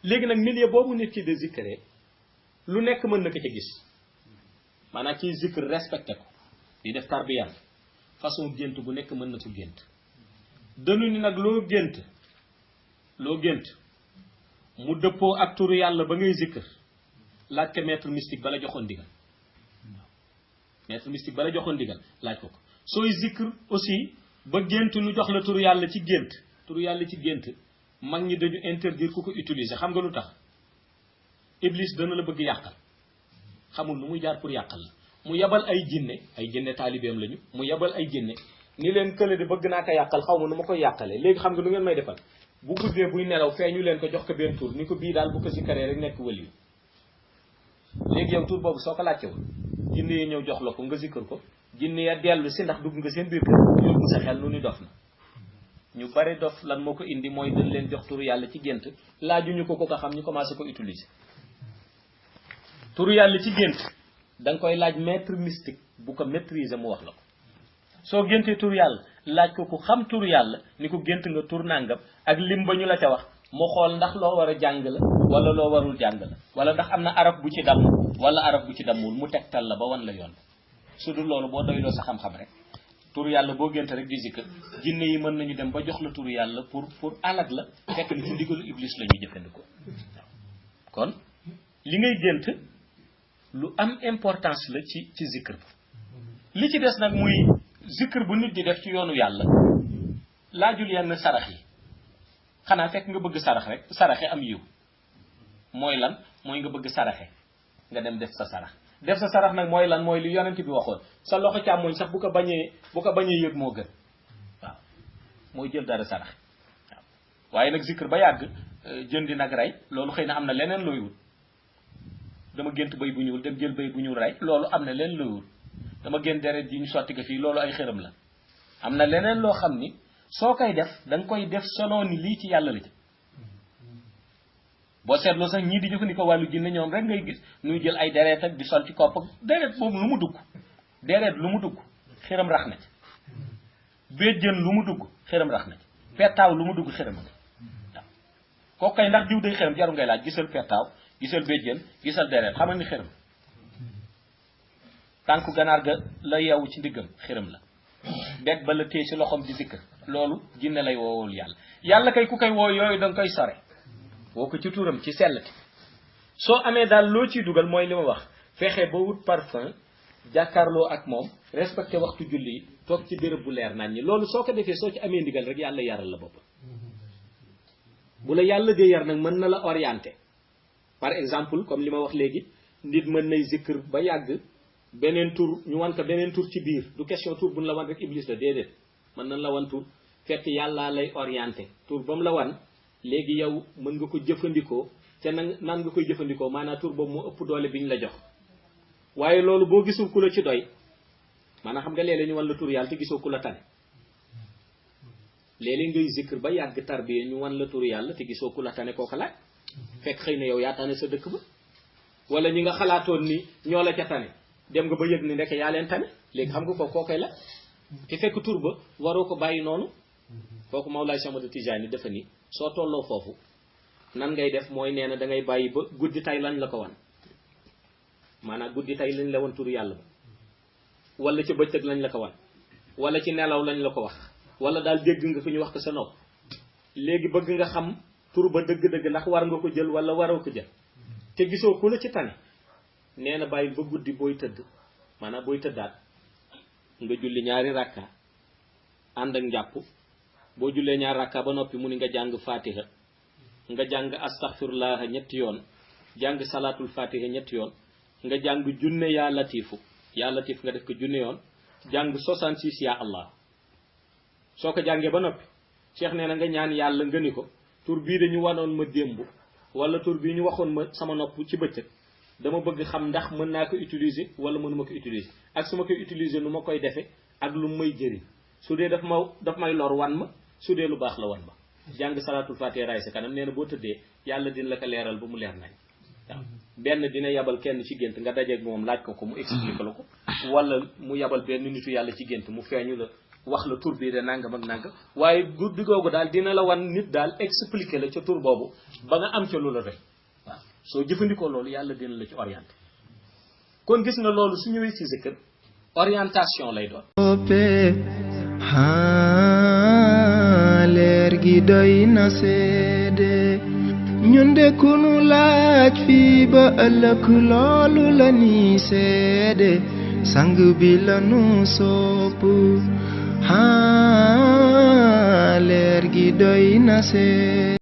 léegi nag milieu boobu nit ki de zikré lu nekk mën na ko ci gis maanaam ci zikr respecté ko di def tarbiyam façon gént bu nekk mën na ko gént danu ni nag loo gént mu dëppoo ak turu yàlla ba ngay zikr laaj ko maître mystique bala joxoon digal maître mystique bala joxoon digal laaj ko sooy zikr aussi ba gént nu jox la turu yàlla ci gént mag ñi dañu interdire ku ko utiliser xam nga lu tax iblis dana la bëgg yàqal xamul nu muy jaar pour yàqal la mu yabal ay jinne taalibeem lañu mu yabal ay jinne ni leen kële de bëgg naa ko yàqal xaw ma nu ma koy yàqalee léegi xam nga nu ngeen may defal bu guddee buy nelaw feeñu leen ko jox ko benn tur ni ko bii daal bu ko sikkaree rek nekk wëliyu léegi yow tur boobu soo ko laajtewul jinne yi ñëw jox la ko nga zikkar ko jinne ya dellu si ndax dugg nga seen biir kër yóbbu sa xel nu ni dof na ñu bari dof lan moo ko indi mooy dañ leen jox turu yàlla ci gént laajuñu ko xam ñu commencé ko utiliser turu yàlla ci gént da nga koy laaj maître mystique bu ko maîtriser mu wax la ko soo géntee turu yàlla laaj ko ku xam turu yàlla ni ko gént nga tur nàngam ak lim ba ñu la ca wax mu xool ndax loo war a jàng la wala loo warul jàng la wala ndax am na araf bu ci damm wala araf bu ci dammul mu tegtal la ba wan la yoon su dul loolu boo doyloo sa xam-xam rek turu yàlla boo gént rek di zikr jinne yi mën nañu dem ba jox la turu yàlla pour alag la fekk ni ci ndigalu iblis la ñuy jëfandikoo kon li ngay gént lu am importance la ci zikr ba li ci des nag muy zikr bu nit di def ci yoonu yàlla laajul yenn sarax yi xanaa fekk nga bëgg sarax rek saraxe am yiw mooy lan mooy nga bëgg saraxe nga dem def sa sarax nag mooy lan mooy li yonent bi waxoon sa loxo càmmoñ sax bu ko bañee yëg moo gën waaw mooy jël dara sarax waaw waaye nag zikr ba yàgg jëndi nag rey loolu xëy na am na leneen looy wut dama gént béy bu ñuul dem jël béy bu ñuul rey loolu am na leen looy wut dama gént deret ji ñu sotti ko fii loolu ay xërëm la am na leneen loo xam ni soo koy def da nga koy def selon ni lii ci yàlla la ci boo seetloo sax ñii di jëfandikoo wàllu jinne ñoom rek ngay gis ñuy jël ay deret ak di sol ci kopp ak deret boobu lu mu dugg xëram rax na ci béjjën lu mu dugg xëram rax na ci pettaaw lu mu dugg xëram na ci waaw kooku kay ndax diw day xëram jaru ngay laaj gisal pettaaw gisal béjjën gisal deret xamal ni xëram tànku ganaar ga la yeewu ci ndiggam xëram la beeg ba la téye ci loxoom di zikr loolu jinne lay woowul yàlla kay ku koy woo yooyu da nga koy sore woo ko ci turam ci sellati soo amee daal loo ciy dugal mooy li ma wax fexe ba wut parfum jàkkaarloo ak moom respecté waxtu julli yi toog ci béréb bu leer naan ñi loolu soo ko defee soo ci amee ndigal rek yàlla yaral la bopp bu la yàlla dee yar nag mën na la orienté par exemple comme li ma wax léegi nit mën nay zikr ba yàgg beneen tur ñu wan ko beneen tur ci biir du question tur bu ñu la wan rek iblis la déedéet mën nañ la wan tur fekk yàllaa lay orienté tur ba mu la wan léegi yow mën nga ko jëfandikoo te nan nga koy jëfandikoo maanaam tur boobu moo ëpp doole bi ñu la jox waaye loolu boo gisul ku la ci doy maanaam xam nga léeg-léeg ñu wan la tur yàlla te gisoo ku la tane léeg-léeg ngay zikr ba yàgg tarbiya ñu wan la tur yàlla te gisoo ku la tane kooku laaj fekk xëy na yow yaa tane sa dëkk ba wala ñi nga xalaatoon ni ñoo la ca tane dem nga ba yëg ni ndek yaa leen tane léegi xam nga ko kookoy la te fekk tur ba waroo ko bàyyi noonu kooku Mawlaay Cheikh Ahmad Tijaani dafa ni soo tolloo foofu nan ngay def mooy nee na da ngay bàyyi ba guddi tay lañ la ko wan maanaam guddi tay lañ la wan turu yàlla ba wala ci bëccëg lañ la ko wan wala ci nelaw lañ la ko wax wala daal dégg nga fi ñu wax ko sa nopp léegi bëgg nga xam tur ba dëgg-dëgg ndax war nga ko jël wala waroo ko jël te gisoo ku la ci tane nee na bàyyi ba guddi booy tëdd maanaam booy tëddaat nga julli ñaari rakka ànd ak njàpp boo jullee ñaari rakka ba noppi mu ni nga jàng fatiha nga jàng astaghfirullah ñetti yoon jàng salaatul fatiha ñetti yoon nga jàng junne yaa latifu nga def ko junne yoon jàng 66 yaa allah soo ko jàngee ba noppi cheikh nee na nga ñaan yàlla nga ni ko tur bii dañu wanoon ma démb wala tur bii ñu waxoon ma sama nopp ci bëccëg dama bëgg xam ndax mën naa ko utiliser wala mënuma ko utiliser ak su ma koy utiliser nu ma koy defee ak lu may jëriñ su dee daf may lor wan ma su dee lu baax la wan ma jàng salaatul fatiha raay sa kanam nee na boo tëddee yàlla dina la ko leeral ba mu leer nañ waaw benn dina yabal kenn ci gént nga dajeeg moom laaj ko mu explique la ko wala mu yabal benn nitu yàlla ci gént mu feeñu la wax la tur bii de nangam ak nangam waaye guddi googu daal dina la wan nit daal expliquer la ca tur boobu ba nga am ca lu la doy waaw soo jëfandikoo loolu yàlla dina la ci orienté kon gis nga loolu su ñëwee ci zikr orientation lay doon leer gi doy na seede ñun de ku nu laaj fii ba ëllëg loolu la ni seede sang bi la nu sopp leer gi doy na seede